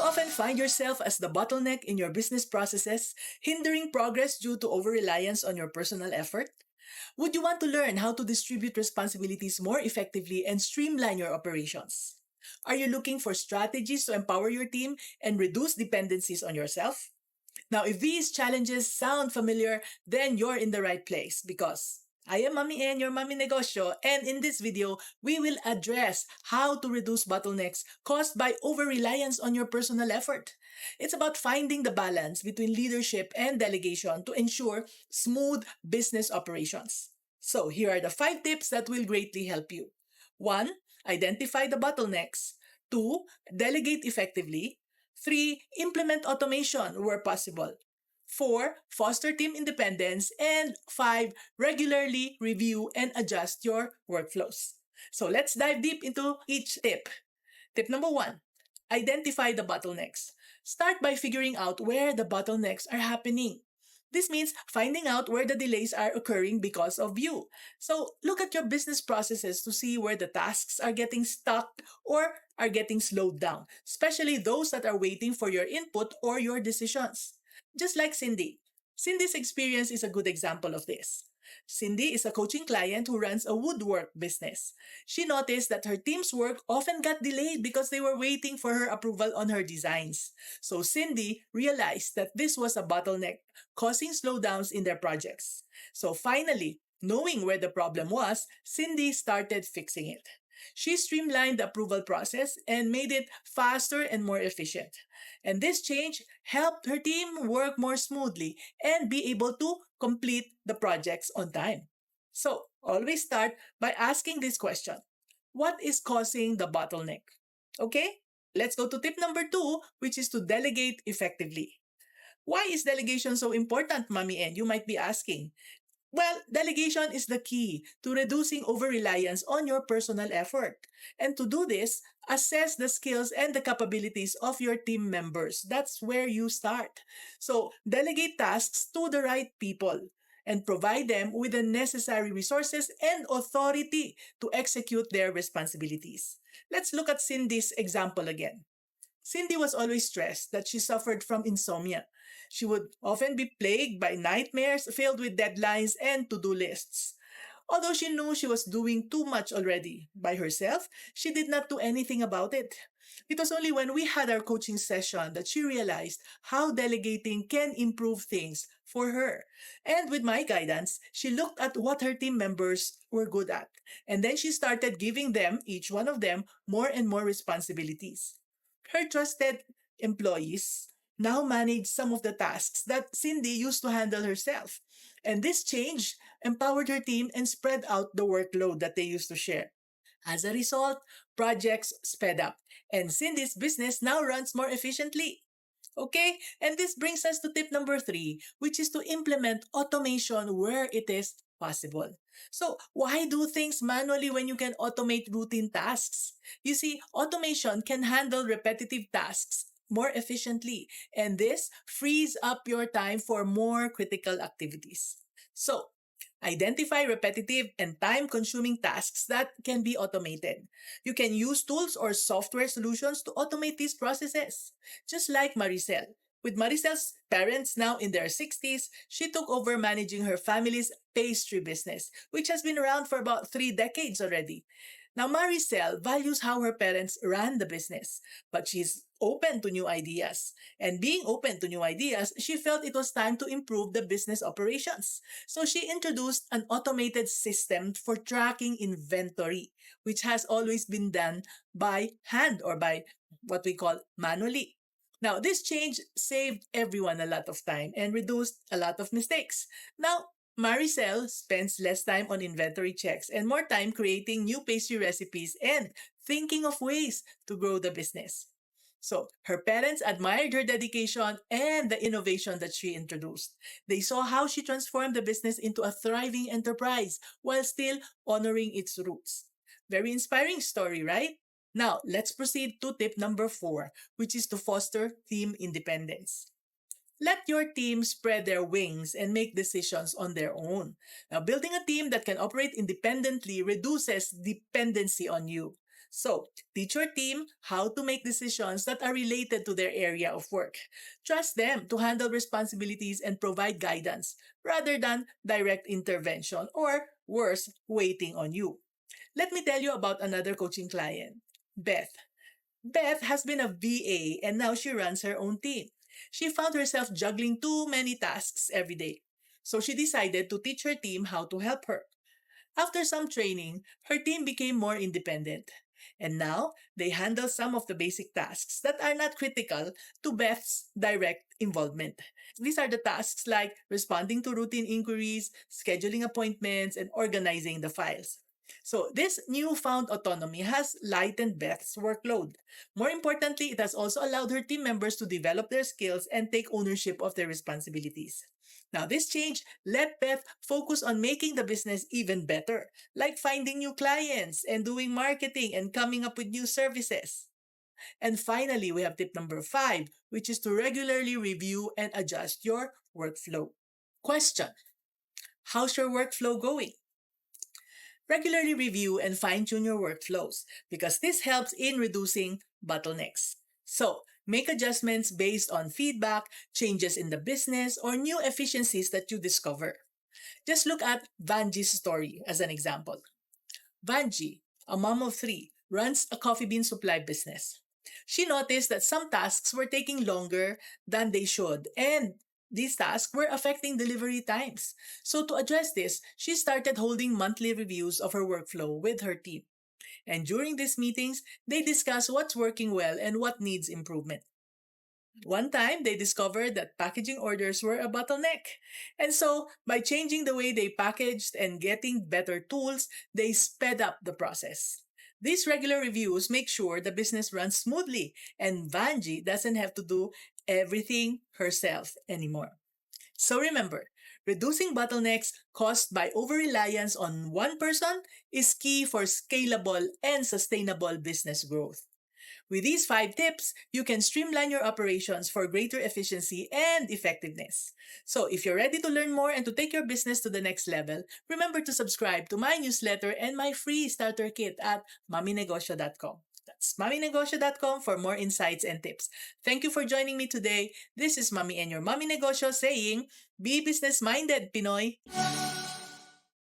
often find yourself as the bottleneck in your business processes, hindering progress due to over-reliance on your personal effort? Would you want to learn how to distribute responsibilities more effectively and streamline your operations? Are you looking for strategies to empower your team and reduce dependencies on yourself? Now, if these challenges sound familiar, then you're in the right place because I am Mami N, your Mami Negosyo, and in this video, we will address how to reduce bottlenecks caused by over-reliance on your personal effort. It's about finding the balance between leadership and delegation to ensure smooth business operations. So, here are the 5 tips that will greatly help you. 1. Identify the bottlenecks. 2. Delegate effectively. 3. Implement automation where possible. 4. Foster team independence. And 5. Regularly review and adjust your workflows. So let's dive deep into each tip. Tip number 1. Identify the bottlenecks. Start by figuring out where the bottlenecks are happening. This means finding out where the delays are occurring because of you. So look at your business processes to see where the tasks are getting stuck or are getting slowed down, especially those that are waiting for your input or your decisions. Just like Cindy. Cindy's experience is a good example of this. Cindy is a coaching client who runs a woodwork business. She noticed that her team's work often got delayed because they were waiting for her approval on her designs. So Cindy realized that this was a bottleneck, causing slowdowns in their projects. So finally, knowing where the problem was, Cindy started fixing it. She streamlined the approval process and made it faster and more efficient. And this change helped her team work more smoothly and be able to complete the projects on time. So, always start by asking this question: what is causing the bottleneck? Okay? Let's go to tip number 2, which is to delegate effectively. Why is delegation so important, Mommy N? You might be asking. Well, delegation is the key to reducing over-reliance on your personal effort. And to do this, assess the skills and the capabilities of your team members. That's where you start. So, delegate tasks to the right people and provide them with the necessary resources and authority to execute their responsibilities. Let's look at Cindy's example again. Cindy was always stressed that she suffered from insomnia. She would often be plagued by nightmares filled with deadlines and to-do lists. Although she knew she was doing too much already by herself, she did not do anything about it. It was only when we had our coaching session that she realized how delegating can improve things for her. And with my guidance, she looked at what her team members were good at. And then she started giving them, each one of them, more and more responsibilities. Her trusted employees now manage some of the tasks that Cindy used to handle herself. And this change empowered her team and spread out the workload that they used to share. As a result, projects sped up, and Cindy's business now runs more efficiently. Okay, and this brings us to tip number 3, which is to implement automation where it is possible. So, why do things manually when you can automate routine tasks? You see, automation can handle repetitive tasks more efficiently, and this frees up your time for more critical activities. So, identify repetitive and time-consuming tasks that can be automated. You can use tools or software solutions to automate these processes. Just like Maricel. With Maricel's parents now in their 60s, she took over managing her family's pastry business, which has been around for about 3 decades already. Now, Maricel values how her parents ran the business, but she's open to new ideas. And being open to new ideas, she felt it was time to improve the business operations. So she introduced an automated system for tracking inventory, which has always been done by hand or by what we call manually. Now, this change saved everyone a lot of time and reduced a lot of mistakes. Now, Maricel spends less time on inventory checks and more time creating new pastry recipes and thinking of ways to grow the business. So, her parents admired her dedication and the innovation that she introduced. They saw how she transformed the business into a thriving enterprise while still honoring its roots. Very inspiring story, right? Now, let's proceed to tip number 4, which is to foster team independence. Let your team spread their wings and make decisions on their own. Now, building a team that can operate independently reduces dependency on you. So, teach your team how to make decisions that are related to their area of work. Trust them to handle responsibilities and provide guidance rather than direct intervention or, worse, waiting on you. Let me tell you about another coaching client, Beth. Beth has been a VA and now she runs her own team. She found herself juggling too many tasks every day. So she decided to teach her team how to help her. After some training, her team became more independent. And now, they handle some of the basic tasks that are not critical to Beth's direct involvement. These are the tasks like responding to routine inquiries, scheduling appointments, and organizing the files. So, this newfound autonomy has lightened Beth's workload. More importantly, it has also allowed her team members to develop their skills and take ownership of their responsibilities. Now, this change let Beth focus on making the business even better, like finding new clients and doing marketing and coming up with new services. And finally, we have tip number 5, which is to regularly review and adjust your workflow. Question: how's your workflow going? Regularly review and fine tune your workflows because this helps in reducing bottlenecks. So, make adjustments based on feedback, changes in the business, or new efficiencies that you discover. Just look at Vanji's story as an example. Vanji, a mom of three, runs a coffee bean supply business. She noticed that some tasks were taking longer than they should, and these tasks were affecting delivery times. So, to address this, she started holding monthly reviews of her workflow with her team. And during these meetings, they discuss what's working well and what needs improvement. One time, they discovered that packaging orders were a bottleneck. And so, by changing the way they packaged and getting better tools, they sped up the process. These regular reviews make sure the business runs smoothly and Vanji doesn't have to do everything herself anymore. So remember, reducing bottlenecks caused by over-reliance on one person is key for scalable and sustainable business growth. With these 5 tips, you can streamline your operations for greater efficiency and effectiveness. So, if you're ready to learn more and to take your business to the next level, remember to subscribe to my newsletter and my free starter kit at maminegosyo.com. That's maminegosyo.com for more insights and tips. Thank you for joining me today. This is Mami and your Mami Negosyo saying, be business-minded, Pinoy!